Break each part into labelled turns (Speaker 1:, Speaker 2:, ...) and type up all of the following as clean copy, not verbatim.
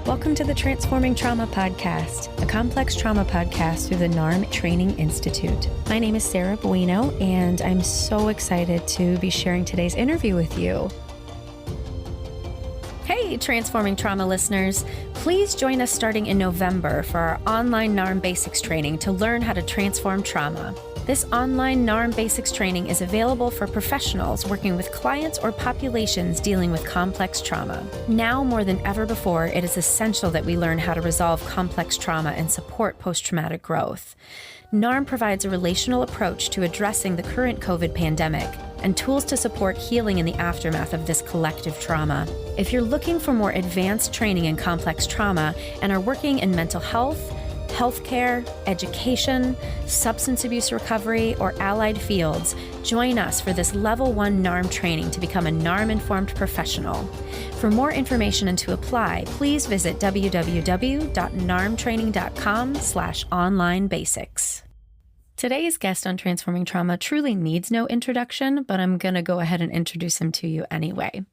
Speaker 1: Welcome to the Transforming Trauma Podcast, a complex trauma podcast through the NARM Training Institute. My name is Sarah Buino, and I'm so excited to be sharing today's interview with you. Hey, Transforming Trauma listeners. Please join us starting in November for our online NARM Basics training to learn how to transform trauma. This online NARM Basics training is available for professionals working with clients or populations dealing with complex trauma. Now more than ever before, it is essential that we learn how to resolve complex trauma and support post-traumatic growth. NARM provides a relational approach to addressing the current COVID pandemic and tools to support healing in the aftermath of this collective trauma. If you're looking for more advanced training in complex trauma and are working in mental health, healthcare, education, substance abuse recovery, or allied fields, join us for this Level 1 NARM training to become a NARM-informed professional. For more information and to apply, please visit www.narmtraining.com/online-basics. Today's guest on Transforming Trauma truly needs no introduction, but I'm going to go ahead and introduce him to you anyway.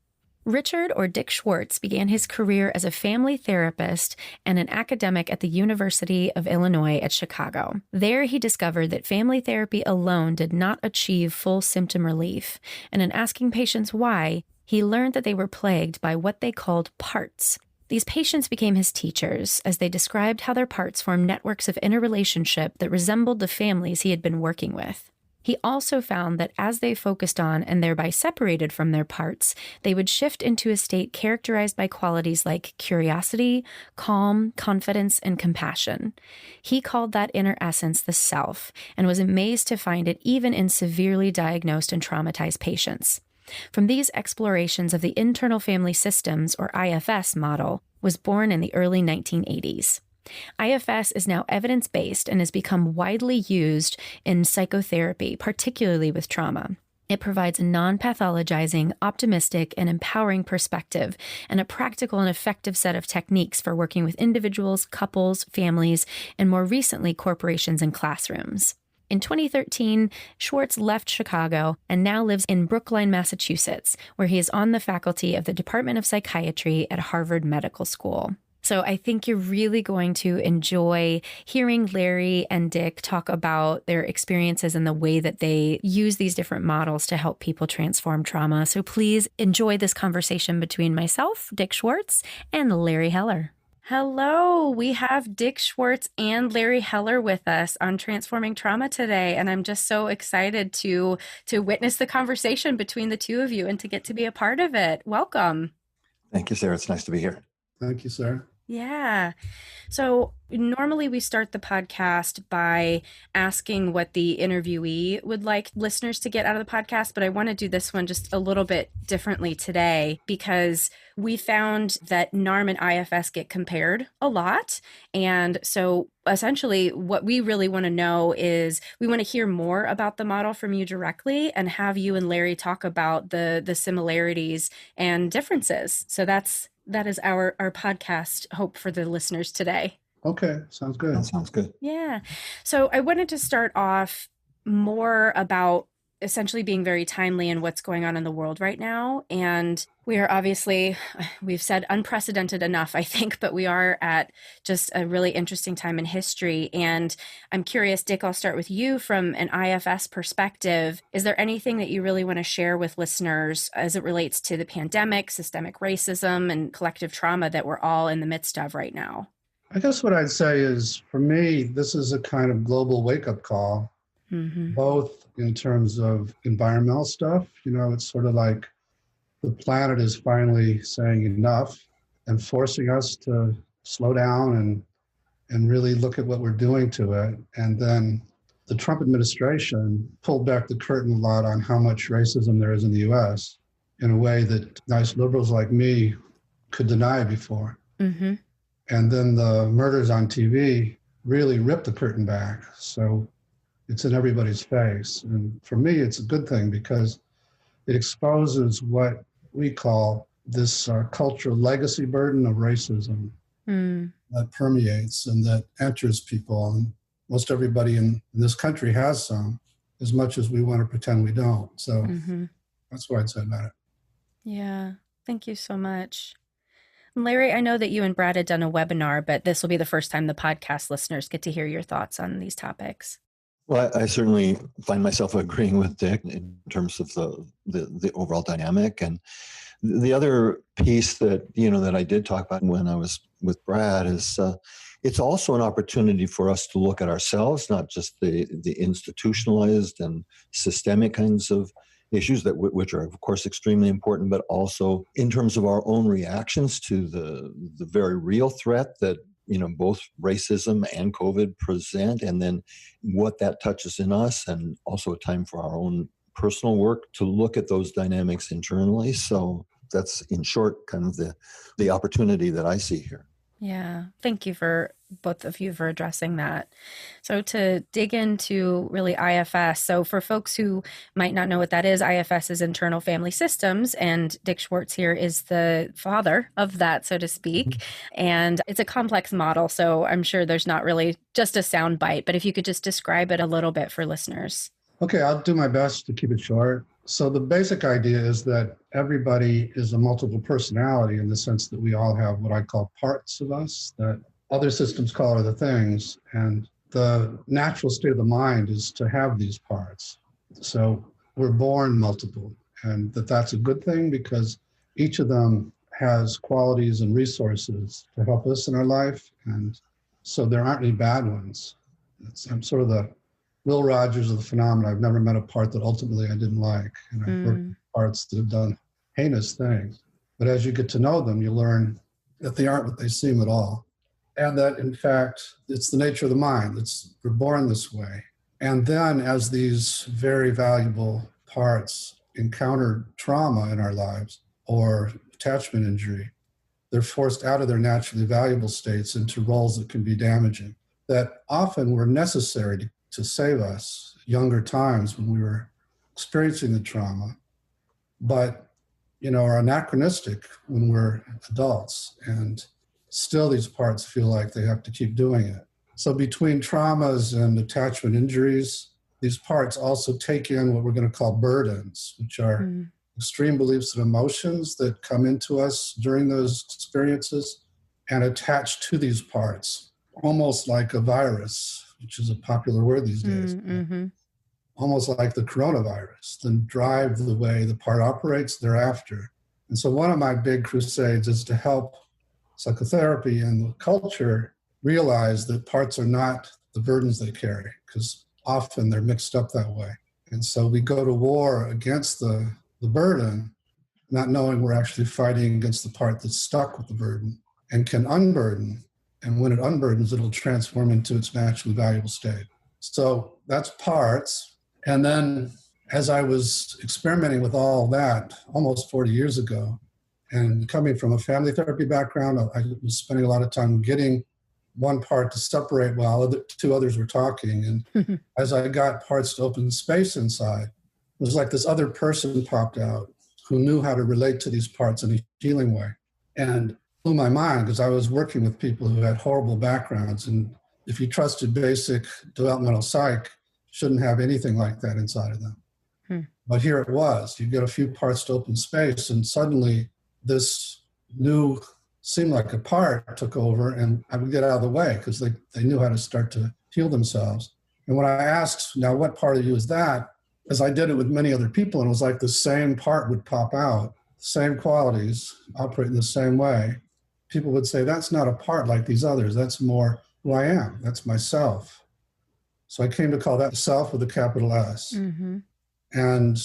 Speaker 1: Richard, or Dick Schwartz, began his career as a family therapist and an academic at the University of Illinois at Chicago. There, he discovered that family therapy alone did not achieve full symptom relief, and in asking patients why, he learned that they were plagued by what they called parts. These patients became his teachers, as they described how their parts formed networks of interrelationship that resembled the families he had been working with. He also found that as they focused on and thereby separated from their parts, they would shift into a state characterized by qualities like curiosity, calm, confidence, and compassion. He called that inner essence the self, and was amazed to find it even in severely diagnosed and traumatized patients. From these explorations of the internal family systems, or IFS model, was born in the early 1980s. IFS is now evidence-based and has become widely used in psychotherapy, particularly with trauma. It provides a non-pathologizing, optimistic, and empowering perspective, and a practical and effective set of techniques for working with individuals, couples, families, and more recently, corporations and classrooms. In 2013, Schwartz left Chicago and now lives in Brookline, Massachusetts, where he is on the faculty of the Department of Psychiatry at Harvard Medical School. So I think you're really going to enjoy hearing Larry and Dick talk about their experiences and the way that they use these different models to help people transform trauma. So please enjoy this conversation between myself, Dick Schwartz, and Larry Heller. Hello, we have Dick Schwartz and Larry Heller with us on Transforming Trauma today, and I'm just so excited to witness the conversation between the two of you and to get to be a part of it. Welcome.
Speaker 2: Thank you, Sarah. It's nice to be here.
Speaker 3: Thank you, Sarah.
Speaker 1: Yeah. So normally we start the podcast by asking what the interviewee would like listeners to get out of the podcast, but I want to do this one just a little bit differently today because we found that NARM and IFS get compared a lot. And so essentially what we really want to know is we want to hear more about the model from you directly and have you and Larry talk about the similarities and differences. So that is our podcast hope for the listeners today.
Speaker 3: Okay, sounds good.
Speaker 2: That sounds good.
Speaker 1: Yeah. So I wanted to start off more about essentially being very timely in what's going on in the world right now. And we are obviously, we've said unprecedented enough, I think, but we are at just a really interesting time in history. And I'm curious, Dick, I'll start with you from an IFS perspective. Is there anything that you really want to share with listeners as it relates to the pandemic, systemic racism, and collective trauma that we're all in the midst of right now?
Speaker 3: I guess what I'd say is, for me, this is a kind of global wake-up call, both in terms of environmental stuff. You know, it's sort of like the planet is finally saying enough and forcing us to slow down and really look at what we're doing to it. And then the Trump administration pulled back the curtain a lot on how much racism there is in the US in a way that nice liberals like me could deny before.
Speaker 1: Mm-hmm.
Speaker 3: And then the murders on TV really ripped the curtain back. So it's in everybody's face. And for me, it's a good thing because it exposes what we call this cultural legacy burden of racism that permeates and that enters people. And most everybody in this country has some, as much as we want to pretend we don't. So that's what I'd say about it.
Speaker 1: Yeah. Thank you so much. Larry, I know that you and Brad had done a webinar, but this will be the first time the podcast listeners get to hear your thoughts on these topics.
Speaker 2: Well, I certainly find myself agreeing with Dick in terms of the overall dynamic. And the other piece that, that I did talk about when I was with Brad is it's also an opportunity for us to look at ourselves, not just the institutionalized and systemic kinds of issues which are, of course, extremely important, but also in terms of our own reactions to the very real threat that both racism and COVID present, and then what that touches in us, and also a time for our own personal work to look at those dynamics internally. So that's, in short, kind of the opportunity that I see here.
Speaker 1: Yeah. Thank you for both of you for addressing that. So to dig into really IFS. So for folks who might not know what that is, IFS is internal family systems, and Dick Schwartz here is the father of that, so to speak. And it's a complex model, so I'm sure there's not really just a sound bite, but if you could just describe it a little bit for listeners.
Speaker 3: Okay, I'll do my best to keep it short. So the basic idea is that everybody is a multiple personality in the sense that we all have what I call parts of us that other systems call other things. And the natural state of the mind is to have these parts. So we're born multiple, and that's a good thing because each of them has qualities and resources to help us in our life. And so there aren't any bad ones. I'm sort of the Will Rogers of the phenomena. I've never met a part that ultimately I didn't like. And I've worked with parts that have done heinous things. But as you get to know them, you learn that they aren't what they seem at all. And that, in fact, it's the nature of the mind. We're born this way. And then as these very valuable parts encounter trauma in our lives or attachment injury, they're forced out of their naturally valuable states into roles that can be damaging, that often were necessary to save us younger times when we were experiencing the trauma, but are anachronistic when we're adults, and still these parts feel like they have to keep doing it. So between traumas and attachment injuries, these parts also take in what we're going to call burdens, which are extreme beliefs and emotions that come into us during those experiences and attach to these parts, almost like a virus, which is a popular word these days, almost like the coronavirus, then drive the way the part operates thereafter. And so one of my big crusades is to help psychotherapy and the culture realize that parts are not the burdens they carry, because often they're mixed up that way. And so we go to war against the burden, not knowing we're actually fighting against the part that's stuck with the burden and can unburden. And when it unburdens, it'll transform into its naturally valuable state. So that's parts. And then as I was experimenting with all that almost 40 years ago, and coming from a family therapy background, I was spending a lot of time getting one part to separate while two others were talking. And as I got parts to open space inside, it was like this other person popped out who knew how to relate to these parts in a healing way. And blew my mind because I was working with people who had horrible backgrounds. And if you trusted basic developmental psych, shouldn't have anything like that inside of them. But here it was. You get a few parts to open space, and suddenly this new, seemed like a part took over, and I would get out of the way because they knew how to start to heal themselves. And when I asked, now what part of you is that? As I did it with many other people, and it was like the same part would pop out, same qualities, operate in the same way. People would say, that's not a part like these others. That's more who I am. That's myself. So I came to call that self with a capital S. And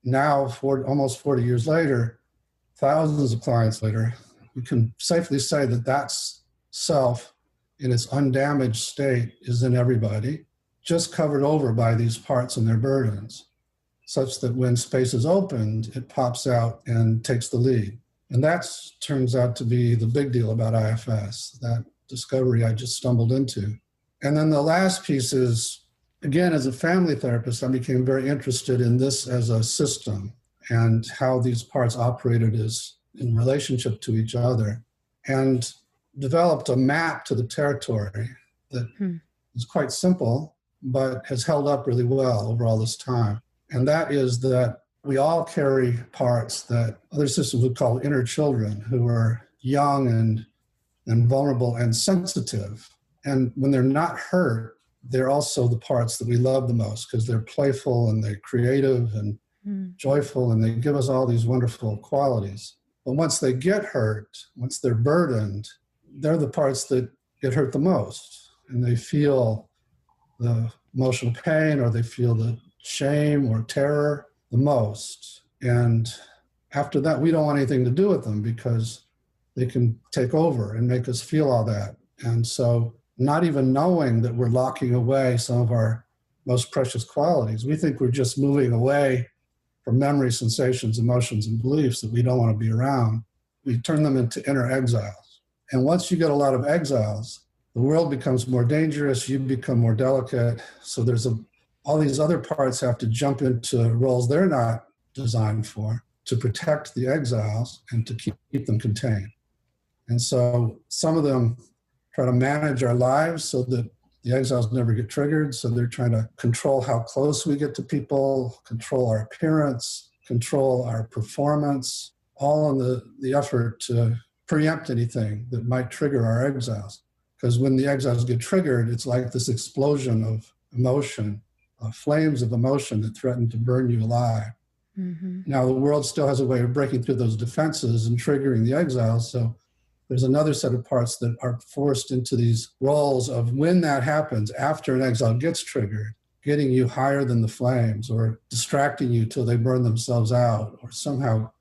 Speaker 3: now, almost 40 years later, thousands of clients later, we can safely say that that's self in its undamaged state is in everybody, just covered over by these parts and their burdens, such that when space is opened, it pops out and takes the lead. And that turns out to be the big deal about IFS, that discovery I just stumbled into. And then the last piece is, again, as a family therapist, I became very interested in this as a system and how these parts operated as in relationship to each other, and developed a map to the territory that is quite simple, but has held up really well over all this time. And that is that we all carry parts that other systems would call inner children, who are young and vulnerable and sensitive. And when they're not hurt, they're also the parts that we love the most because they're playful and they're creative and joyful, and they give us all these wonderful qualities. But once they get hurt, once they're burdened, they're the parts that get hurt the most. And they feel the emotional pain, or they feel the shame or terror the most. And after that, we don't want anything to do with them because they can take over and make us feel all that. And so not even knowing that we're locking away some of our most precious qualities, we think we're just moving away from memories, sensations, emotions, and beliefs that we don't want to be around. We turn them into inner exiles. And once you get a lot of exiles, the world becomes more dangerous, you become more delicate. So there's all these other parts have to jump into roles they're not designed for to protect the exiles and to keep them contained. And so some of them try to manage our lives so that the exiles never get triggered. So they're trying to control how close we get to people, control our appearance, control our performance, all in the effort to preempt anything that might trigger our exiles. Because when the exiles get triggered, it's like this explosion of emotion, flames of emotion that threaten to burn you alive. Mm-hmm. Now, the world still has a way of breaking through those defenses and triggering the exiles. So there's another set of parts that are forced into these roles of when that happens, after an exile gets triggered, getting you higher than the flames or distracting you till they burn themselves out, or somehow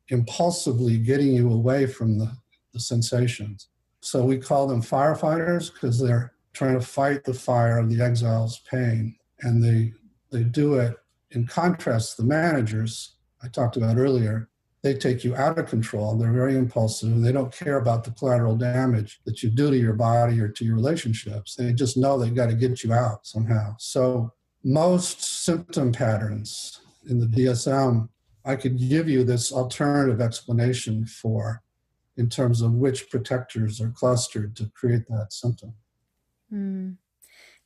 Speaker 3: impulsively getting you away from the sensations. So we call them firefighters because they're trying to fight the fire of the exile's pain. And they do it in contrast to the managers I talked about earlier. They take you out of control. They're very impulsive, and they don't care about the collateral damage that you do to your body or to your relationships. They just know they've got to get you out somehow. So most symptom patterns in the DSM, I could give you this alternative explanation for in terms of which protectors are clustered to create that symptom.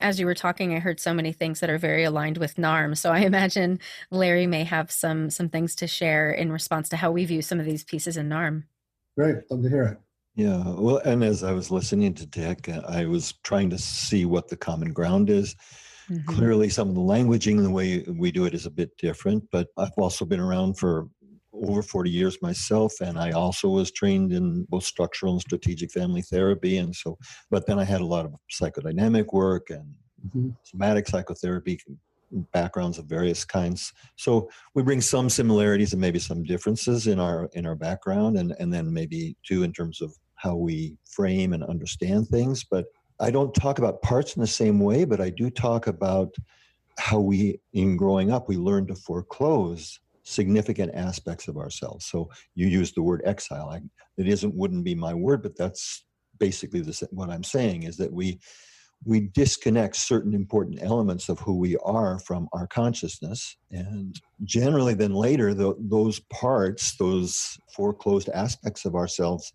Speaker 1: As you were talking, I heard so many things that are very aligned with NARM. So I imagine Larry may have some things to share in response to how we view some of these pieces in NARM.
Speaker 3: Great, love to hear it.
Speaker 2: Yeah, well, and as I was listening to Dick, I was trying to see what the common ground is. Mm-hmm. Clearly, some of the languaging, the way we do it is a bit different, but I've also been around for over 40 years myself, and I also was trained in both structural and strategic family therapy. And so, but then I had a lot of psychodynamic work and somatic psychotherapy backgrounds of various kinds. So we bring some similarities and maybe some differences in our background, and then maybe too in terms of how we frame and understand things. But I don't talk about parts in the same way, but I do talk about how we, in growing up, we learn to foreclose significant aspects of ourselves. So you use the word exile. Wouldn't be my word, but that's basically what I'm saying is that we disconnect certain important elements of who we are from our consciousness. And generally then later, those parts, those foreclosed aspects of ourselves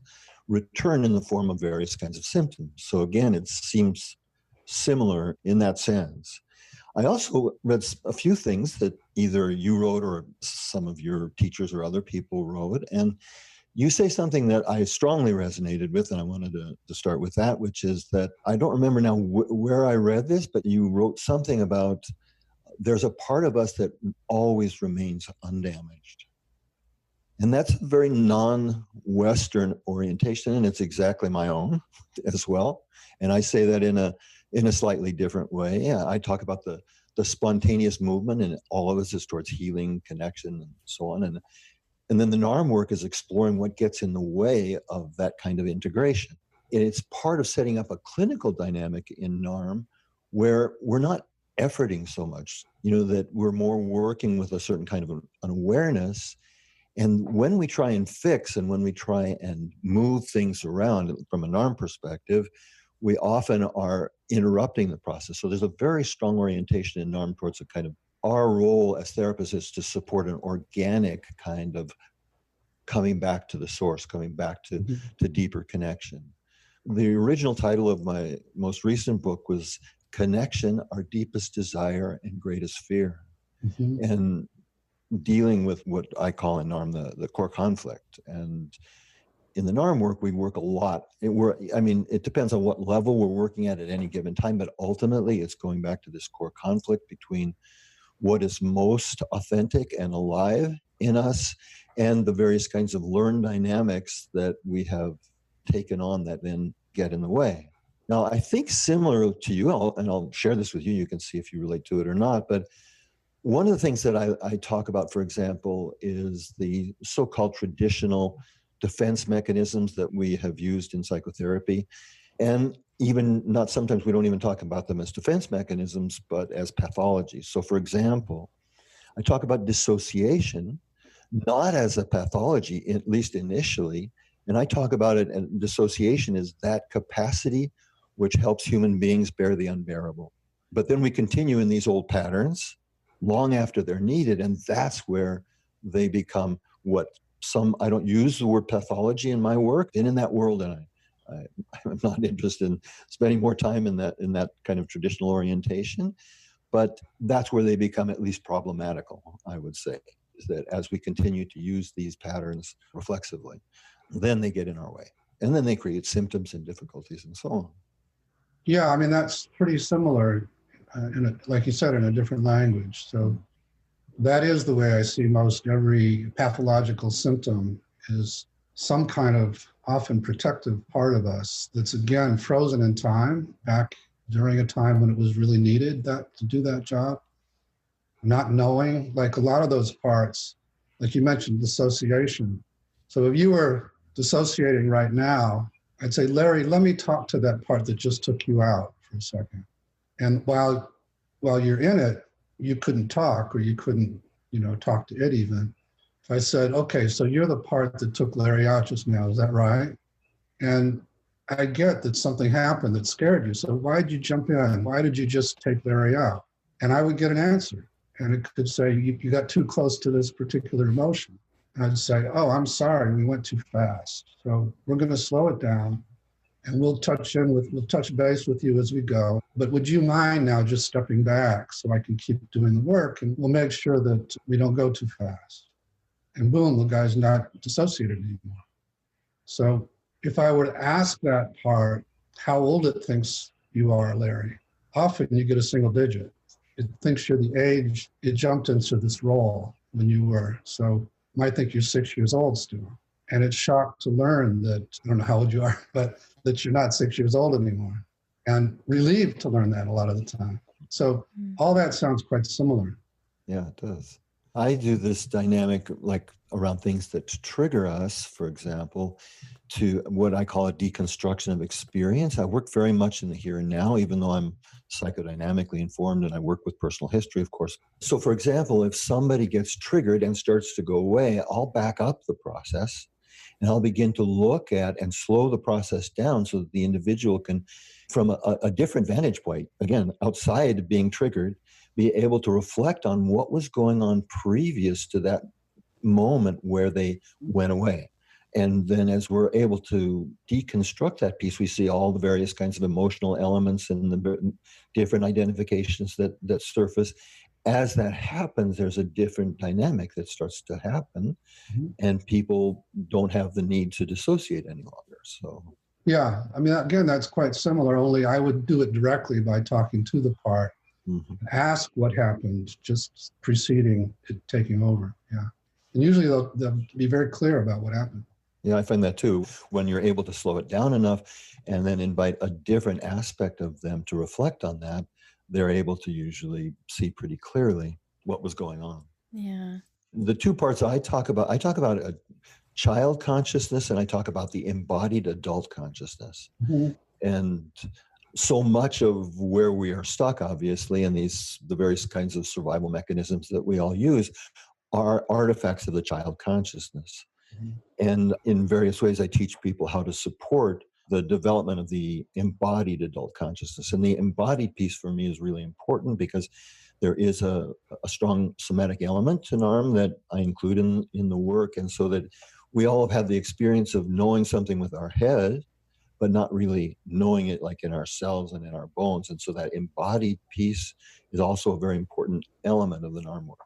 Speaker 2: return in the form of various kinds of symptoms. So again, it seems similar in that sense. I also read a few things that either you wrote or some of your teachers or other people wrote, and you say something that I strongly resonated with, and I wanted to start with that, which is that I don't remember now where I read this, but you wrote something about there's a part of us that always remains undamaged. And that's a very non-Western orientation, and it's exactly my own as well. And I say that in a slightly different way. Yeah, I talk about the spontaneous movement, and all of us is towards healing, connection, and so on. And then the NARM work is exploring what gets in the way of that kind of integration. And it's part of setting up a clinical dynamic in NARM where we're not efforting so much, that we're more working with a certain kind of an awareness. And when we try and fix and when we try and move things around from a NARM perspective, we often are interrupting the process. So there's a very strong orientation in NARM towards a kind of our role as therapists is to support an organic kind of coming back to the source, coming back to deeper connection. The original title of my most recent book was Connection, Our Deepest Desire and Greatest Fear. And dealing with what I call in NARM the core conflict. And in the NARM work, we work a lot. It depends on what level we're working at any given time, but ultimately it's going back to this core conflict between what is most authentic and alive in us and the various kinds of learned dynamics that we have taken on that then get in the way. Now, I think similar to you, and I'll share this with you, you can see if you relate to it or not, but one of the things that I talk about, for example, is the so-called traditional defense mechanisms that we have used in psychotherapy. And even not sometimes we don't even talk about them as defense mechanisms, but as pathologies. So for example, I talk about dissociation, not as a pathology, at least initially. And I talk about it, and dissociation is that capacity which helps human beings bear the unbearable. But then we continue in these old patterns long after they're needed. And that's where they become what I don't use the word pathology in my work, been in that world, and I'm not interested in spending more time in that kind of traditional orientation, but that's where they become at least problematical, I would say, is that as we continue to use these patterns reflexively, then they get in our way. And then they create symptoms and difficulties and so on.
Speaker 3: Yeah, I mean, that's pretty similar, like you said, in a different language. So that is the way I see most every pathological symptom is some kind of often protective part of us that's, again, frozen in time, back during a time when it was really needed to do that job. Not knowing, like a lot of those parts, like you mentioned, dissociation. So if you were dissociating right now, I'd say, Larry, let me talk to that part that just took you out for a second. And while you're in it, you couldn't talk, or you couldn't, talk to it even. If I said, okay, so you're the part that took Larry out just now, is that right? And I get that something happened that scared you. So why'd you jump in? Why did you just take Larry out? And I would get an answer. And it could say, you got too close to this particular emotion. And I'd say, oh, I'm sorry, we went too fast. So we're going to slow it down, and we'll touch base with you as we go. But would you mind now just stepping back so I can keep doing the work, and we'll make sure that we don't go too fast. And boom, the guy's not dissociated anymore. So if I were to ask that part how old it thinks you are, Larry, often you get a single digit. It thinks you're the age, it jumped into this role when you were. So it might think you're 6 years old still. And it's shocked to learn that, I don't know how old you are, but that you're not 6 years old anymore. And relieved to learn that a lot of the time. So all that sounds quite similar.
Speaker 2: Yeah, it does. I do this dynamic like around things that trigger us, for example, to what I call a deconstruction of experience. I work very much in the here and now, even though I'm psychodynamically informed and I work with personal history, of course. So for example, if somebody gets triggered and starts to go away, I'll back up the process and I'll begin to look at and slow the process down so that the individual can, from a different vantage point, again, outside of being triggered, be able to reflect on what was going on previous to that moment where they went away. And then as we're able to deconstruct that piece, we see all the various kinds of emotional elements and the different identifications that surface. As that happens, there's a different dynamic that starts to happen, and people don't have the need to dissociate any longer. So,
Speaker 3: yeah, I mean, again, that's quite similar, only I would do it directly by talking to the part. Ask what happened just preceding it taking over. Yeah. And usually they'll be very clear about what happened.
Speaker 2: Yeah, I find that too. When you're able to slow it down enough and then invite a different aspect of them to reflect on that, they're able to usually see pretty clearly what was going on.
Speaker 1: Yeah.
Speaker 2: The two parts I talk about a child consciousness and I talk about the embodied adult consciousness. And so much of where we are stuck, obviously, and the various kinds of survival mechanisms that we all use are artifacts of the child consciousness. And in various ways, I teach people how to support the development of the embodied adult consciousness. And the embodied piece for me is really important because there is a strong somatic element to NARM that I include in the work. And so that we all have had the experience of knowing something with our head, but not really knowing it like in ourselves and in our bones. And so that embodied piece is also a very important element of the NARM work.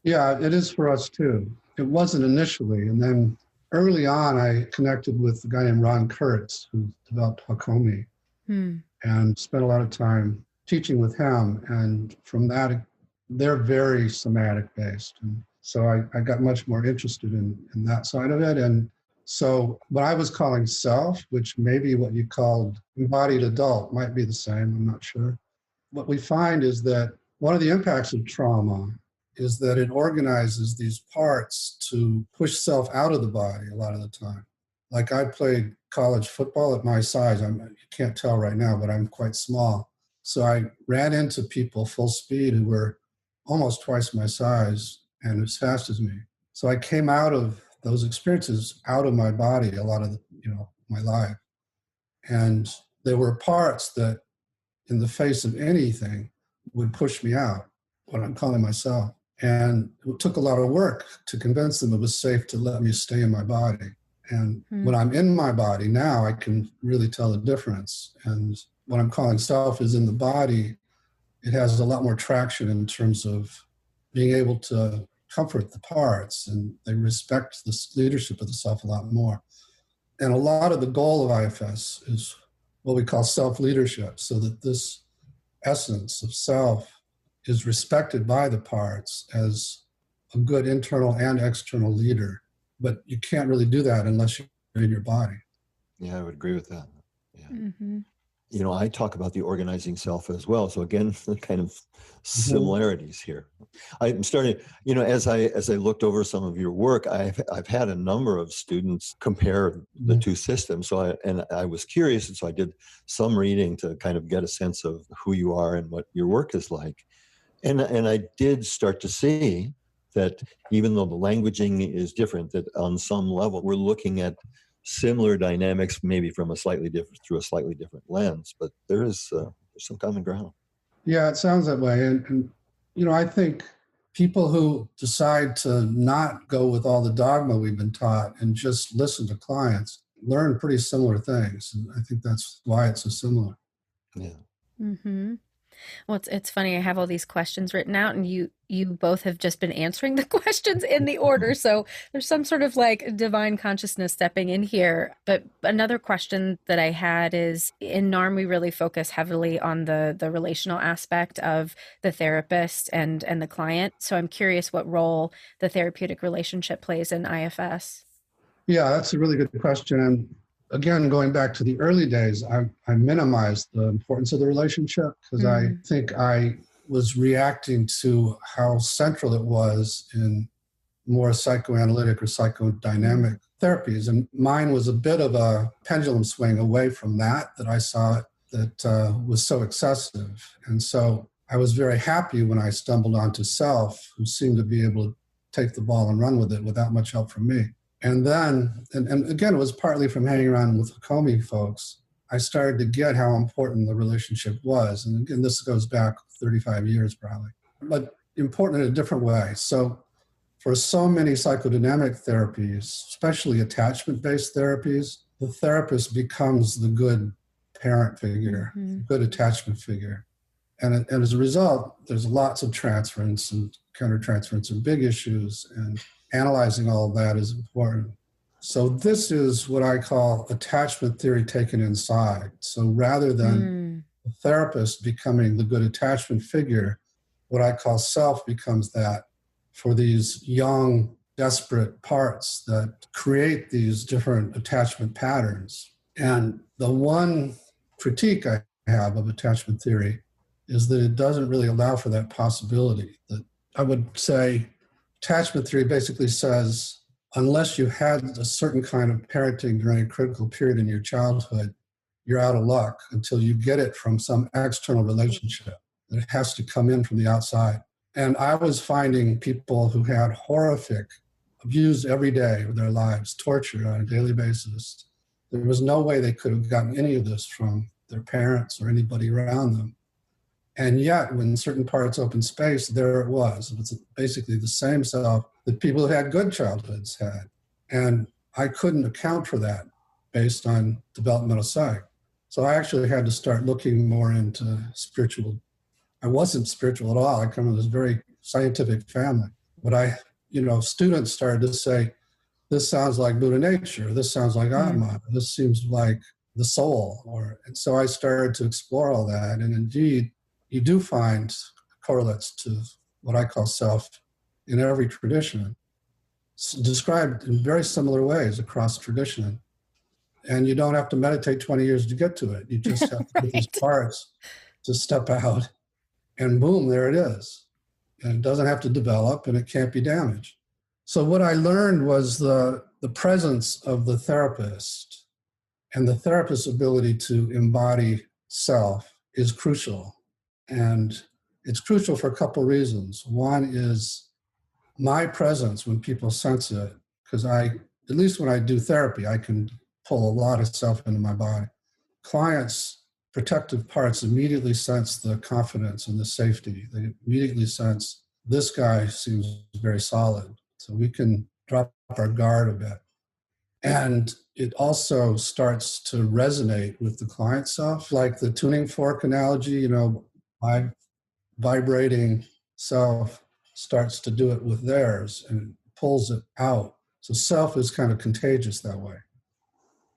Speaker 3: Yeah, it is for us too. It wasn't initially. And then early on, I connected with a guy named Ron Kurtz, who developed Hakomi, and spent a lot of time teaching with him. And from that, they're very somatic based. And so I got much more interested in that side of it. And so what I was calling self, which maybe what you called embodied adult, might be the same, I'm not sure. What we find is that one of the impacts of trauma is that it organizes these parts to push self out of the body a lot of the time. Like I played college football at my size. You can't tell right now, but I'm quite small. So I ran into people full speed who were almost twice my size and as fast as me. So I came out of those experiences out of my body a lot of my life. And there were parts that in the face of anything would push me out, what I'm calling myself. And it took a lot of work to convince them it was safe to let me stay in my body. And when I'm in my body now, I can really tell the difference. And what I'm calling self is in the body. It has a lot more traction in terms of being able to comfort the parts, and they respect the leadership of the self a lot more. And a lot of the goal of IFS is what we call self-leadership, so that this essence of self is respected by the parts as a good internal and external leader. But you can't really do that unless you're in your body.
Speaker 2: Yeah, I would agree with that. Yeah. I talk about the organizing self as well. So again, the kind of similarities here. I'm starting, as I looked over some of your work, I've had a number of students compare the two systems. So I was curious, and so I did some reading to kind of get a sense of who you are and what your work is like. And I did start to see that even though the languaging is different, that on some level we're looking at similar dynamics, maybe through a slightly different lens, but there's some common ground.
Speaker 3: Yeah, it sounds that way. And I think people who decide to not go with all the dogma we've been taught and just listen to clients learn pretty similar things. And I think that's why it's so similar.
Speaker 2: Yeah.
Speaker 1: Well, it's funny. I have all these questions written out, and you both have just been answering the questions in the order. So there's some sort of like divine consciousness stepping in here. But another question that I had is, in NARM, we really focus heavily on the relational aspect of the therapist and the client. So I'm curious what role the therapeutic relationship plays in IFS.
Speaker 3: Yeah, that's a really good question. And again, going back to the early days, I minimized the importance of the relationship because I think I was reacting to how central it was in more psychoanalytic or psychodynamic therapies. And mine was a bit of a pendulum swing away from that I saw that was so excessive. And so I was very happy when I stumbled onto self, who seemed to be able to take the ball and run with it without much help from me. And then, and again, it was partly from hanging around with Hakomi folks, I started to get how important the relationship was. And again, this goes back 35 years probably, but important in a different way. So for so many psychodynamic therapies, especially attachment-based therapies, the therapist becomes the good parent figure, good attachment figure. And as a result, there's lots of transference and countertransference and big issues, and analyzing all of that is important. So this is what I call attachment theory taken inside. So rather than the therapist becoming the good attachment figure, what I call self becomes that for these young, desperate parts that create these different attachment patterns. And the one critique I have of attachment theory is that it doesn't really allow for that possibility. That I would say attachment theory basically says, unless you had a certain kind of parenting during a critical period in your childhood, you're out of luck until you get it from some external relationship. It has to come in from the outside. And I was finding people who had horrific abuse every day of their lives, torture on a daily basis. There was no way they could have gotten any of this from their parents or anybody around them. And yet, when certain parts open space, there it was. It was basically the same self that people who had good childhoods had. And I couldn't account for that based on developmental psych. So I actually had to start looking more into spiritual. I wasn't spiritual at all. I come from this very scientific family. But students started to say, this sounds like Buddha nature. This sounds like Atma. This seems like the soul. And so I started to explore all that. And indeed, you do find correlates to what I call self in every tradition, described in very similar ways across tradition. And you don't have to meditate 20 years to get to it. You just have to get these parts to step out, and boom, there it is. And it doesn't have to develop, and it can't be damaged. So what I learned was the presence of the therapist and the therapist's ability to embody self is crucial. And it's crucial for a couple of reasons. One is my presence when people sense it, because at least when I do therapy, I can pull a lot of self into my body. Clients' protective parts immediately sense the confidence and the safety. They immediately sense this guy seems very solid. So we can drop our guard a bit. And it also starts to resonate with the client self, like the tuning fork analogy, my vibrating self starts to do it with theirs and pulls it out. So self is kind of contagious that way.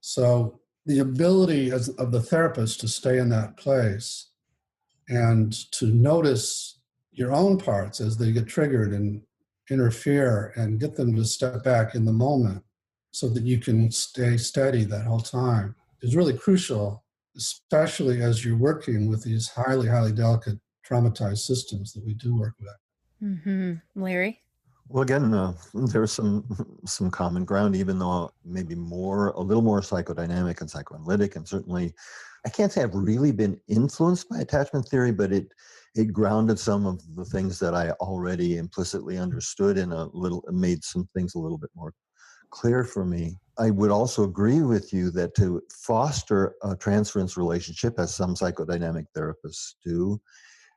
Speaker 3: So the ability of the therapist to stay in that place and to notice your own parts as they get triggered and interfere and get them to step back in the moment so that you can stay steady that whole time is really crucial, especially as you're working with these highly, highly delicate traumatized systems that we do work with.
Speaker 1: Larry?
Speaker 2: Well, again, there's some common ground, even though maybe a little more psychodynamic and psychoanalytic, and certainly, I can't say I've really been influenced by attachment theory, but it grounded some of the things that I already implicitly understood and made some things a little bit more clear for me. I would also agree with you that to foster a transference relationship, as some psychodynamic therapists do,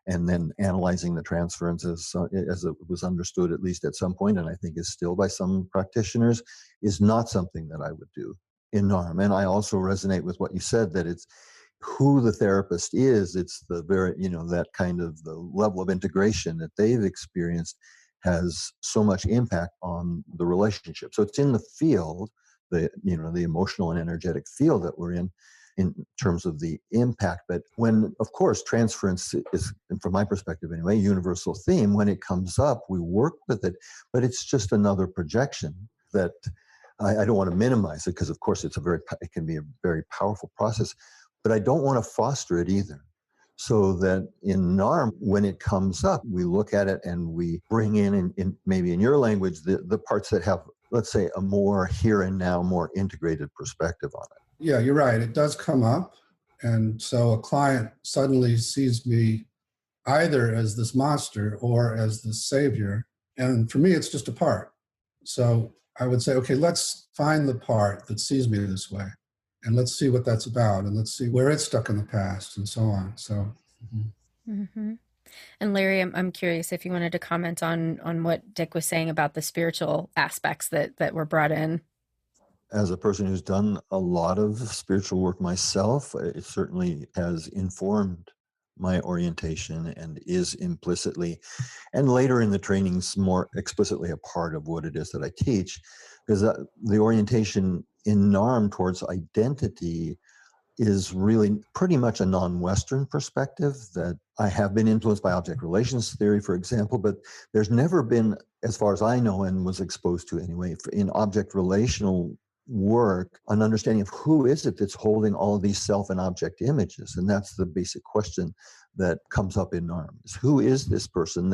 Speaker 2: and then analyzing the transferences as it was understood, at least at some point, and I think is still by some practitioners, is not something that I would do in NARM. And I also resonate with what you said, that it's who the therapist is. It's the very, that kind of the level of integration that they've experienced has so much impact on the relationship. So it's in the field, the emotional and energetic field that we're in terms of the impact. But when, of course, transference is, from my perspective anyway, a universal theme. When it comes up, we work with it, but it's just another projection that I don't want to minimize it, because of course it can be a very powerful process, but I don't want to foster it either. So that in NARM, when it comes up, we look at it and we bring in maybe in your language, the parts that have, let's say, a more here and now, more integrated perspective on it.
Speaker 3: Yeah, you're right. It does come up. And so a client suddenly sees me either as this monster or as this savior. And for me, it's just a part. So I would say, okay, let's find the part that sees me this way. And let's see what that's about. And let's see where it's stuck in the past and so on. So.
Speaker 1: And Larry, I'm curious if you wanted to comment on what Dick was saying about the spiritual aspects that were brought in.
Speaker 2: As a person who's done a lot of spiritual work myself, it certainly has informed my orientation and is implicitly, and later in the trainings, more explicitly a part of what it is that I teach, because the orientation in NARM towards identity is really pretty much a non-Western perspective. That I have been influenced by object relations theory, for example, but there's never been, as far as I know and was exposed to anyway, in object relational work, an understanding of who is it that's holding all of these self and object images. And that's the basic question that comes up in NARM, is who is this person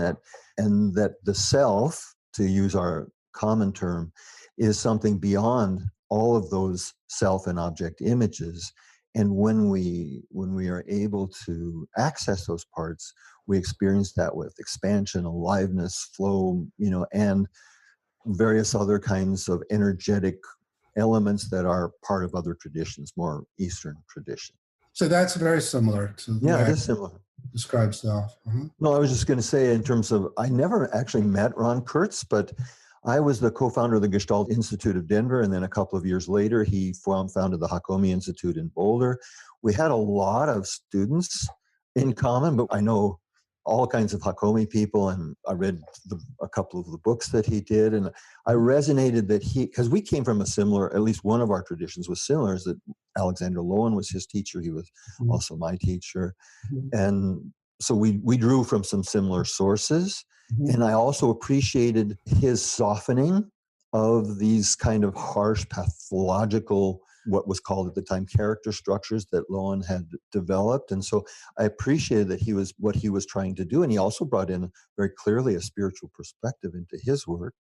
Speaker 2: and that the self, to use our common term, is something beyond all of those self and object images. And when we are able to access those parts, we experience that with expansion, aliveness, flow, and various other kinds of energetic elements that are part of other traditions, more Eastern tradition.
Speaker 3: So that's very similar to the way
Speaker 2: it is similar.
Speaker 3: Describe self.
Speaker 2: No, I was just going to say, in terms of, I never actually met Ron Kurtz, but I was the co-founder of the Gestalt Institute of Denver, and then a couple of years later, he founded the Hakomi Institute in Boulder. We had a lot of students in common, but I know all kinds of Hakomi people, and I read a couple of the books that he did, and I resonated that because we came from a similar, at least one of our traditions was similar, is that Alexander Lowen was his teacher. He was also my teacher. And so we drew from some similar sources. And I also appreciated his softening of these kind of harsh pathological, what was called at the time character structures that Lowen had developed. And so I appreciated that what he was trying to do. And he also brought in very clearly a spiritual perspective into his work.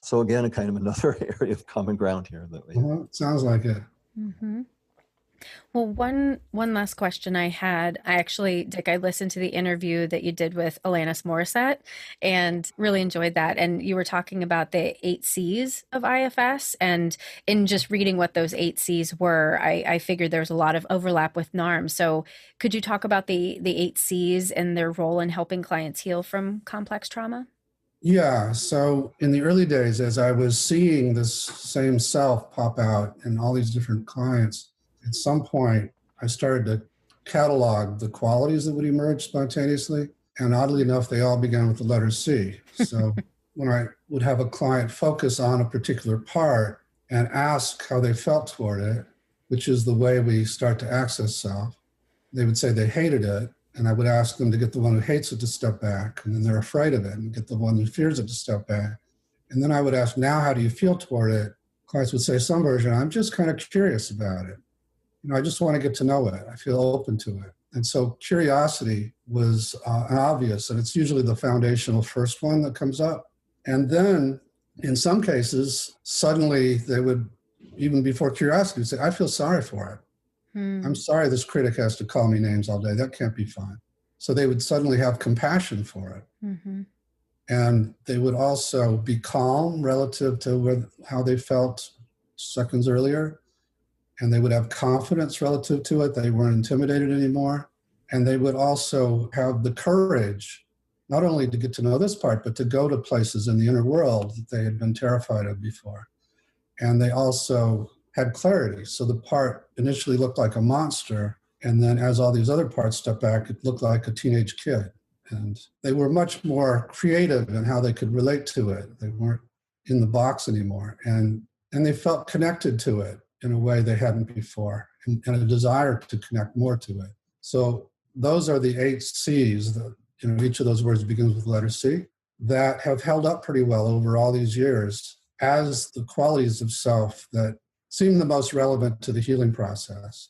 Speaker 2: So again, a kind of another area of common ground here that we
Speaker 3: sounds like it.
Speaker 1: Well, one last question I had. Dick, I listened to the interview that you did with Alanis Morissette and really enjoyed that. And you were talking about the 8 C's of IFS. And in just reading what those 8 C's were, I figured there was a lot of overlap with NARM. So could you talk about the 8 C's and their role in helping clients heal from complex trauma?
Speaker 3: Yeah. So in the early days, as I was seeing this same self pop out in all these different clients, at some point, I started to catalog the qualities that would emerge spontaneously. And oddly enough, they all began with the letter C. So when I would have a client focus on a particular part and ask how they felt toward it, which is the way we start to access self, they would say they hated it. And I would ask them to get the one who hates it to step back. And then they're afraid of it, and get the one who fears it to step back. And then I would ask, now, how do you feel toward it? Clients would say some version, I'm just kind of curious about it. I just want to get to know it. I feel open to it. And so curiosity was obvious, and it's usually the foundational first one that comes up. And then in some cases, suddenly they would, even before curiosity, say, I feel sorry for it. I'm sorry this critic has to call me names all day. That can't be fun. So they would suddenly have compassion for it. And they would also be calm relative to how they felt seconds earlier. And they would have confidence relative to it. They weren't intimidated anymore. And they would also have the courage, not only to get to know this part, but to go to places in the inner world that they had been terrified of before. And they also had clarity. So the part initially looked like a monster. And then as all these other parts stepped back, it looked like a teenage kid. And they were much more creative in how they could relate to it. They weren't in the box anymore. And they felt connected to it in a way they hadn't before, and a desire to connect more to it. So those are the 8 C's, each of those words begins with the letter C, that have held up pretty well over all these years as the qualities of self that seem the most relevant to the healing process.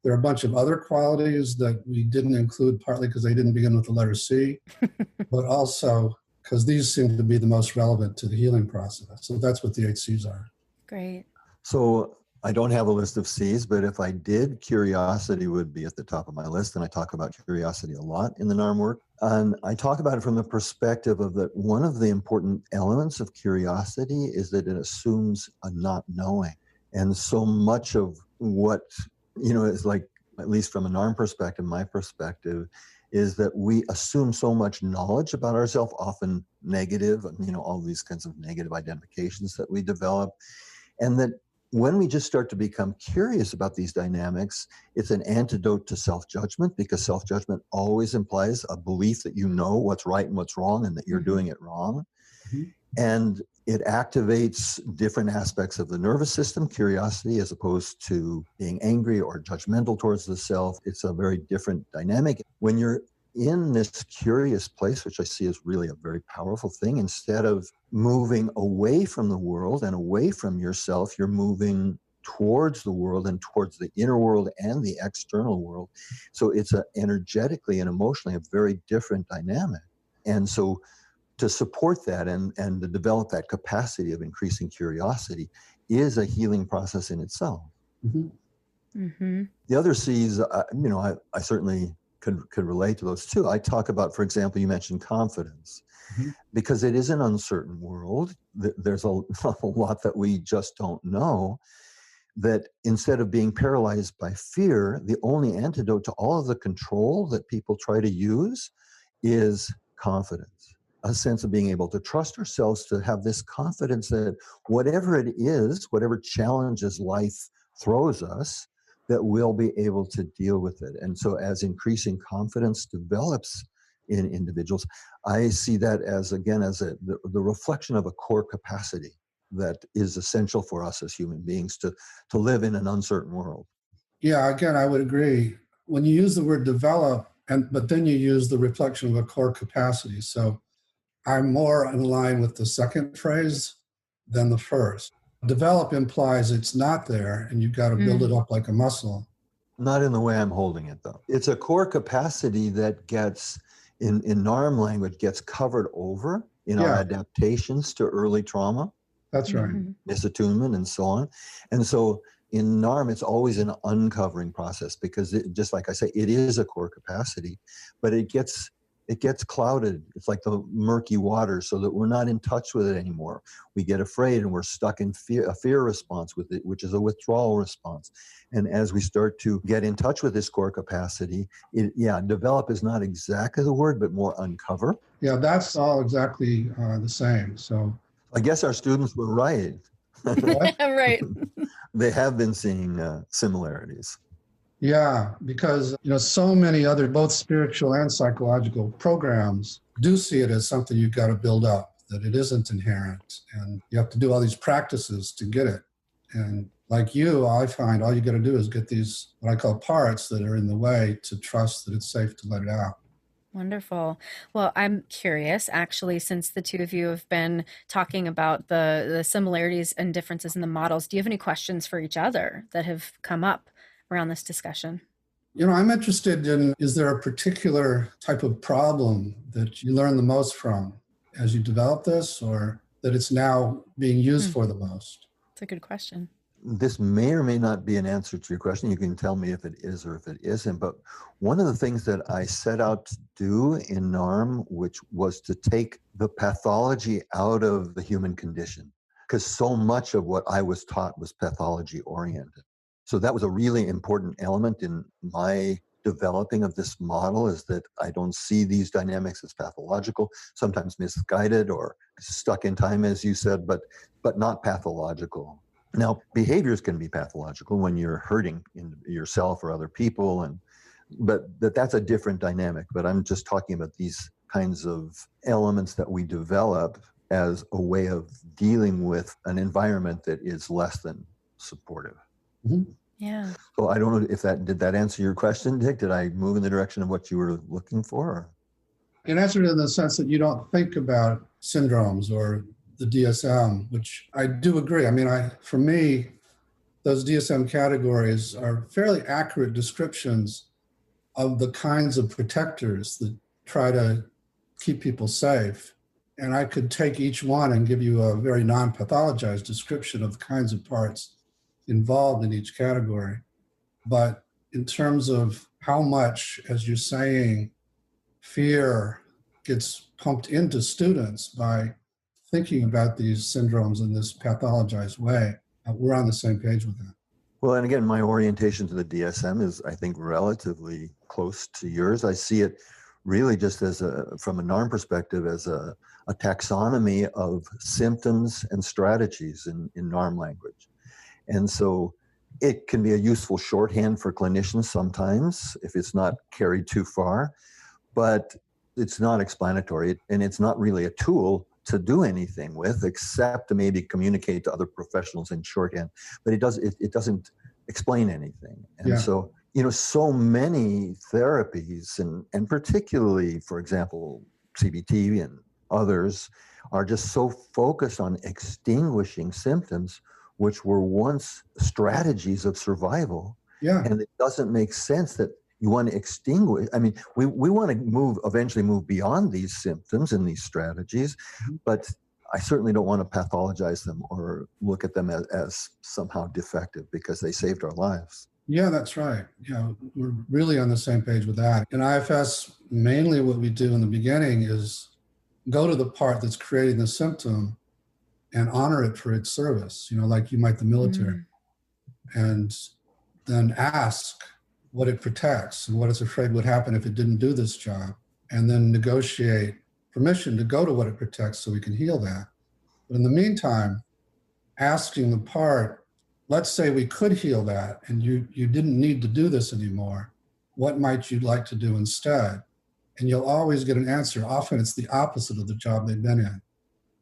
Speaker 3: There are a bunch of other qualities that we didn't include, partly because they didn't begin with the letter C, but also because these seem to be the most relevant to the healing process. So that's what the 8 C's are.
Speaker 1: Great.
Speaker 2: So I don't have a list of C's, but if I did, curiosity would be at the top of my list. And I talk about curiosity a lot in the NARM work. And I talk about it from the perspective of that one of the important elements of curiosity is that it assumes a not knowing. And so much of what, is like, at least from a NARM perspective, my perspective, is that we assume so much knowledge about ourselves, often negative, all these kinds of negative identifications that we develop. And that when we just start to become curious about these dynamics, it's an antidote to self-judgment, because self-judgment always implies a belief that you know what's right and what's wrong and that you're doing it wrong. And it activates different aspects of the nervous system, curiosity, as opposed to being angry or judgmental towards the self. It's a very different dynamic. When you're in this curious place, which I see as really a very powerful thing, instead of moving away from the world and away from yourself, you're moving towards the world and towards the inner world and the external world. So it's energetically and emotionally a very different dynamic. And so to support that and to develop that capacity of increasing curiosity is a healing process in itself. The other C's, I certainly could relate to those too. I talk about, for example, you mentioned confidence, because it is an uncertain world. There's a lot that we just don't know, that instead of being paralyzed by fear, the only antidote to all of the control that people try to use is confidence, a sense of being able to trust ourselves, to have this confidence that whatever it is, whatever challenges life throws us, that we'll be able to deal with it. And so as increasing confidence develops in individuals. I see that as, again, as the reflection of a core capacity that is essential for us as human beings to live in an uncertain world.
Speaker 3: Yeah, again, I would agree. When you use the word develop, but then you use the reflection of a core capacity. So I'm more in line with the second phrase than the first. Develop implies it's not there and you've got to build it up like a muscle.
Speaker 2: Not in the way I'm holding it, though. It's a core capacity that gets, in NARM language, gets covered over in our adaptations to early trauma.
Speaker 3: That's right.
Speaker 2: Misattunement and so on. And so in NARM, it's always an uncovering process because just like I say, it is a core capacity, but it gets clouded. It's like the murky water, so that we're not in touch with it anymore. We get afraid and we're stuck in a fear response with it, which is a withdrawal response. And as we start to get in touch with this core capacity, develop is not exactly the word, but more uncover.
Speaker 3: Yeah, that's all exactly the same. So
Speaker 2: I guess our students were right.
Speaker 1: Right.
Speaker 2: They have been seeing similarities.
Speaker 3: Yeah, because so many other both spiritual and psychological programs do see it as something you've got to build up, that it isn't inherent, and you have to do all these practices to get it. And like you, I find all you got to do is get these what I call parts that are in the way to trust that it's safe to let it out.
Speaker 1: Wonderful. Well, I'm curious, actually, since the two of you have been talking about the similarities and differences in the models, do you have any questions for each other that have come up around this discussion?
Speaker 3: I'm interested in, is there a particular type of problem that you learn the most from as you develop this, or that it's now being used for the most?
Speaker 1: That's a good question.
Speaker 2: This may or may not be an answer to your question. You can tell me if it is or if it isn't. But one of the things that I set out to do in NARM, which was to take the pathology out of the human condition, because so much of what I was taught was pathology oriented. So that was a really important element in my developing of this model, is that I don't see these dynamics as pathological, sometimes misguided or stuck in time, as you said, but not pathological. Now, behaviors can be pathological when you're hurting in yourself or other people, but that's a different dynamic. But I'm just talking about these kinds of elements that we develop as a way of dealing with an environment that is less than supportive.
Speaker 3: Mm-hmm.
Speaker 1: Yeah.
Speaker 2: So I don't know if did that answer your question, Dick? Did I move in the direction of what you were looking for?
Speaker 3: It answered in the sense that you don't think about syndromes or the DSM, which I do agree. I mean, for me, those DSM categories are fairly accurate descriptions of the kinds of protectors that try to keep people safe. And I could take each one and give you a very non-pathologized description of the kinds of parts involved in each category. But in terms of how much, as you're saying, fear gets pumped into students by thinking about these syndromes in this pathologized way, we're on the same page with that.
Speaker 2: Well, and again, my orientation to the DSM is, I think, relatively close to yours. I see it really just as from a NARM perspective, as a taxonomy of symptoms and strategies in NARM language. And so it can be a useful shorthand for clinicians sometimes if it's not carried too far, but it's not explanatory, and it's not really a tool to do anything with, except to maybe communicate to other professionals in shorthand. But it doesn't explain anything. And so, so many therapies, and particularly, for example, CBT and others, are just so focused on extinguishing symptoms, which were once strategies of survival. Yeah. And it doesn't make sense that you want to extinguish. I mean, we want to eventually move beyond these symptoms and these strategies, but I certainly don't want to pathologize them or look at them as somehow defective because they saved our lives.
Speaker 3: Yeah, that's right. Yeah, we're really on the same page with that. In IFS, mainly what we do in the beginning is go to the part that's creating the symptom and honor it for its service, like you might the military, and then ask what it protects and what it's afraid would happen if it didn't do this job, and then negotiate permission to go to what it protects so we can heal that. But in the meantime, asking the part, let's say we could heal that and you didn't need to do this anymore, what might you like to do instead? and you'll always get an answer. Often it's the opposite of the job they've been in,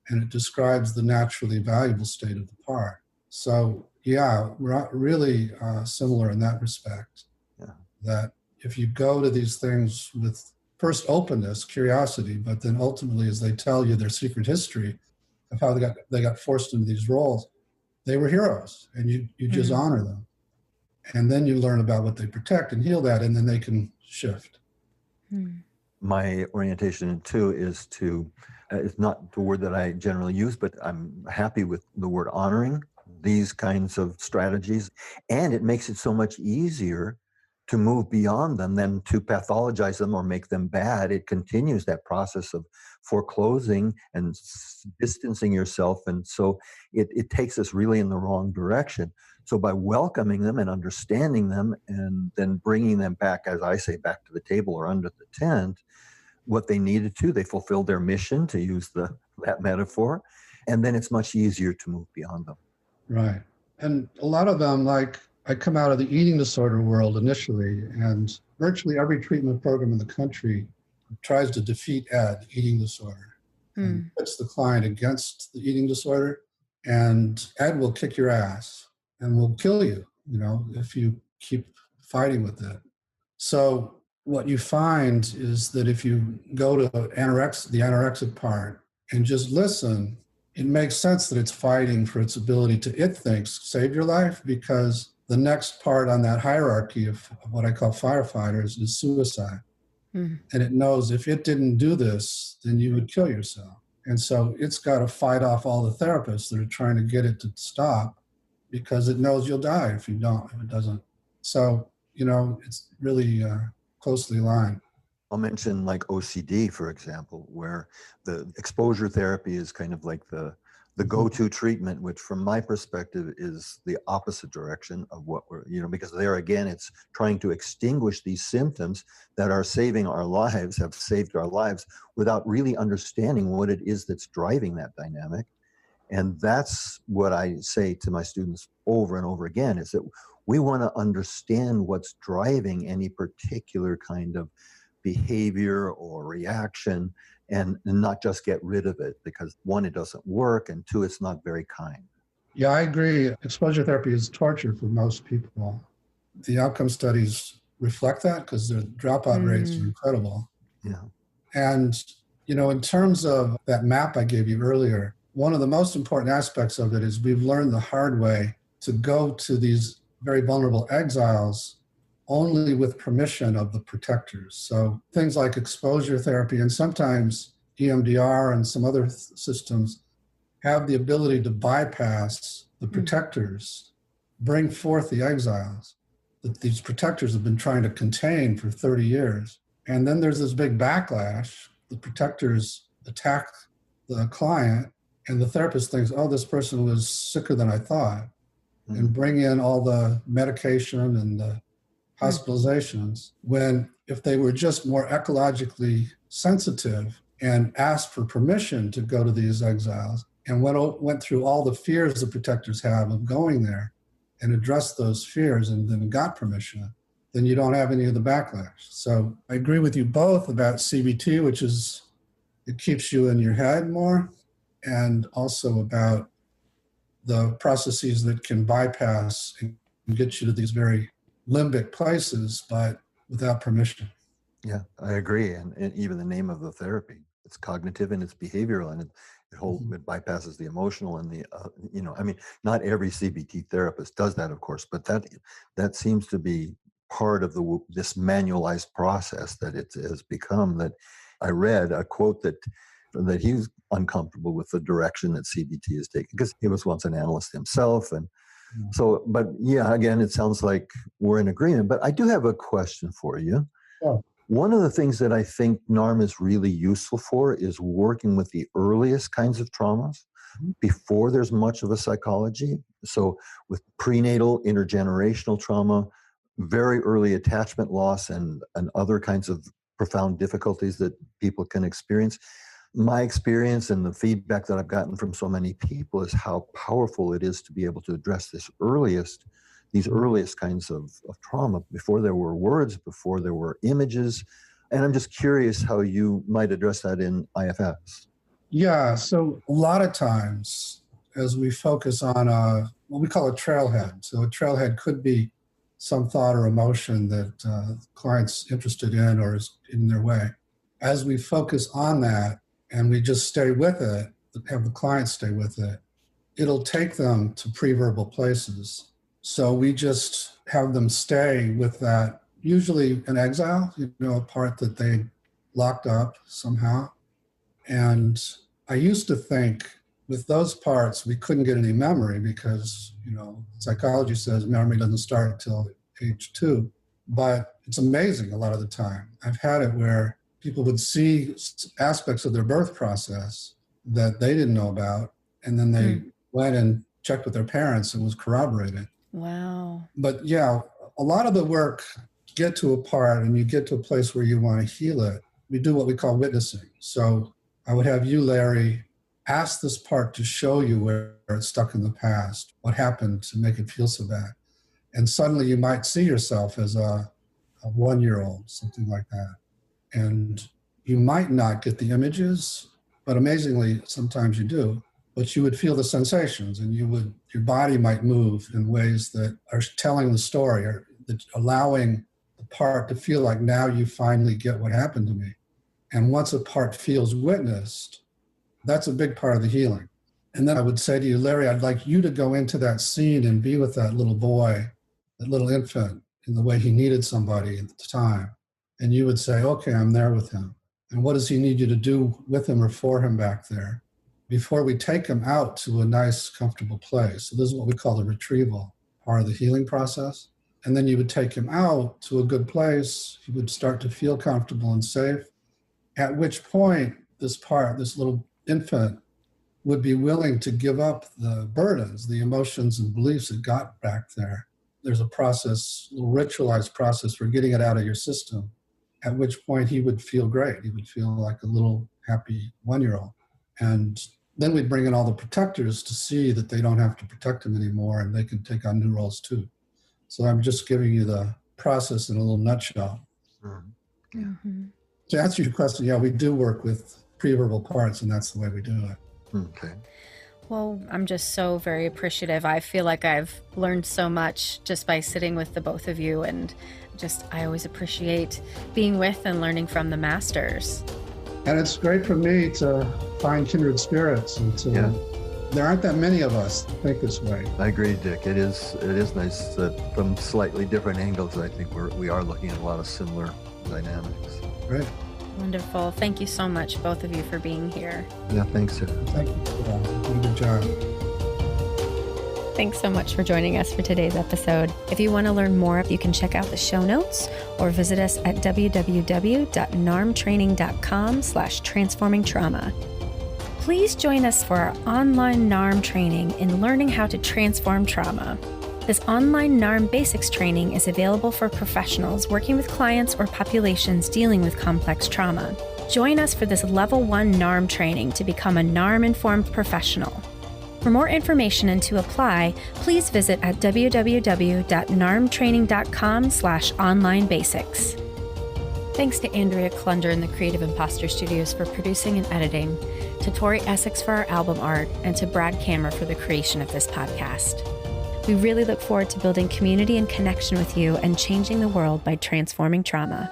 Speaker 3: and it describes the naturally valuable state of the part. So yeah, we're really similar in that respect.
Speaker 2: Yeah.
Speaker 3: That if you go to these things with first openness, curiosity, but then ultimately as they tell you their secret history of how they got forced into these roles, they were heroes, and you just honor them. And then you learn about what they protect and heal that, and then they can shift.
Speaker 2: My orientation too is to, it's not the word that I generally use, but I'm happy with the word honoring these kinds of strategies. And it makes it so much easier to move beyond them than to pathologize them or make them bad. It continues that process of foreclosing and distancing yourself. And so it takes us really in the wrong direction. So by welcoming them and understanding them and then bringing them back, as I say, back to the table or under the tent, what they needed to, they fulfilled their mission, to use that metaphor. And then it's much easier to move beyond them.
Speaker 3: Right. And a lot of them, like, I come out of the eating disorder world initially, and virtually every treatment program in the country tries to defeat ED, eating disorder, and puts the client against the eating disorder, and ED will kick your ass and will kill you, if you keep fighting with it. So what you find is that if you go to the anorexic part and just listen, it makes sense that it's fighting for its ability to, it thinks, save your life, because the next part on that hierarchy of what I call firefighters is suicide. And it knows if it didn't do this, then you would kill yourself. And so it's got to fight off all the therapists that are trying to get it to stop, because it knows you'll die if you don't, if it doesn't. So, it's really closely aligned.
Speaker 2: I'll mention like OCD, for example, where the exposure therapy is kind of like the go-to treatment, which from my perspective is the opposite direction of what we're, because there again, it's trying to extinguish these symptoms that are saving our lives, have saved our lives, without really understanding what it is that's driving that dynamic. And that's what I say to my students over and over again, is that we want to understand what's driving any particular kind of behavior or reaction, and not just get rid of it, because one, it doesn't work, and two, it's not very kind.
Speaker 3: Yeah, I agree. Exposure therapy is torture for most people. The outcome studies reflect that, because the dropout rates are incredible.
Speaker 2: Yeah.
Speaker 3: And, in terms of that map I gave you earlier, one of the most important aspects of it is we've learned the hard way to go to these very vulnerable exiles only with permission of the protectors. So things like exposure therapy, and sometimes EMDR and some other systems, have the ability to bypass the protectors, bring forth the exiles that these protectors have been trying to contain for 30 years. And then there's this big backlash. The protectors attack the client, and the therapist thinks, oh, this person was sicker than I thought, and bring in all the medication and the hospitalizations, when if they were just more ecologically sensitive and asked for permission to go to these exiles, and went through all the fears the protectors have of going there, and addressed those fears, and then got permission, then you don't have any of the backlash. So I agree with you both about CBT, which is, it keeps you in your head more, and also about the processes that can bypass and get you to these very limbic places, but without permission.
Speaker 2: Yeah, I agree. And even the name of the therapy, it's cognitive and it's behavioral, and it bypasses the emotional and the, not every CBT therapist does that, of course, but that seems to be part of this manualized process that it has become. That I read a quote that he's uncomfortable with the direction that CBT is taking, because he was once an analyst himself. And so, but yeah, again, it sounds like we're in agreement. But I do have a question for you.
Speaker 3: Yeah.
Speaker 2: One of the things that I think NARM is really useful for is working with the earliest kinds of traumas before there's much of a psychology. So with prenatal, intergenerational trauma, very early attachment loss, and other kinds of profound difficulties that people can experience. My experience and the feedback that I've gotten from so many people is how powerful it is to be able to address these earliest kinds of trauma before there were words, before there were images, And I'm just curious how you might address that in IFS.
Speaker 3: Yeah, so a lot of times as we focus on what we call a trailhead. So a trailhead could be some thought or emotion that the client's interested in or is in their way. As we focus on that and we just stay with it, have the client stay with it, it'll take them to pre-verbal places. So we just have them stay with that, usually an exile, a part that they locked up somehow. And I used to think with those parts, we couldn't get any memory because, psychology says memory doesn't start until age 2. But it's amazing a lot of the time. I've had it where people would see aspects of their birth process that they didn't know about, and then they went and checked with their parents and was corroborated.
Speaker 1: Wow.
Speaker 3: But yeah, a lot of the work, get to a part and you get to a place where you want to heal it, we do what we call witnessing. So I would have you, Larry, ask this part to show you where it's stuck in the past, what happened to make it feel so bad. And suddenly you might see yourself as a 1-year-old, something like that. And you might not get the images, but amazingly, sometimes you do. But you would feel the sensations, and your body might move in ways that are telling the story, or that allowing the part to feel like now you finally get what happened to me. And once a part feels witnessed, that's a big part of the healing. And then I would say to you, Larry, I'd like you to go into that scene and be with that little boy, that little infant, in the way he needed somebody at the time. And you would say, okay, I'm there with him. And what does he need you to do with him or for him back there before we take him out to a nice, comfortable place? So this is what we call the retrieval, part of the healing process. And then you would take him out to a good place. He would start to feel comfortable and safe, at which point this little infant would be willing to give up the burdens, the emotions and beliefs it got back there. There's a process, a little ritualized process for getting it out of your system, at which point he would feel great. He would feel like a little happy 1-year-old. And then we'd bring in all the protectors to see that they don't have to protect him anymore and they can take on new roles too. So I'm just giving you the process in a little nutshell.
Speaker 2: Mm-hmm. Yeah.
Speaker 1: Mm-hmm.
Speaker 3: To answer your question, yeah, we do work with pre-verbal parts, and that's the way we do it.
Speaker 2: Okay.
Speaker 1: Well, I'm just so very appreciative. I feel like I've learned so much just by sitting with the both of you, and I always appreciate being with and learning from the masters.
Speaker 3: And it's great for me to find kindred spirits, and there aren't that many of us that think this way.
Speaker 2: I agree, Dick. It is nice that from slightly different angles, I think we are looking at a lot of similar dynamics.
Speaker 3: Great.
Speaker 1: Wonderful. Thank you so much, both of you, for being here.
Speaker 2: Yeah, thanks, Sarah.
Speaker 3: Thank you for that. You did a good job.
Speaker 1: Thanks so much for joining us for today's episode. If you want to learn more, you can check out the show notes or visit us at www.narmtraining.com/transformingtrauma. Please join us for our online NARM training in learning how to transform trauma. This online NARM basics training is available for professionals working with clients or populations dealing with complex trauma. Join us for this level 1 NARM training to become a NARM-informed professional. For more information and to apply, please visit at www.narmtraining.com/online-basics. Thanks to Andrea Klunder and the Creative Imposter Studios for producing and editing, to Tori Essex for our album art, and to Brad Kammer for the creation of this podcast. We really look forward to building community and connection with you and changing the world by transforming trauma.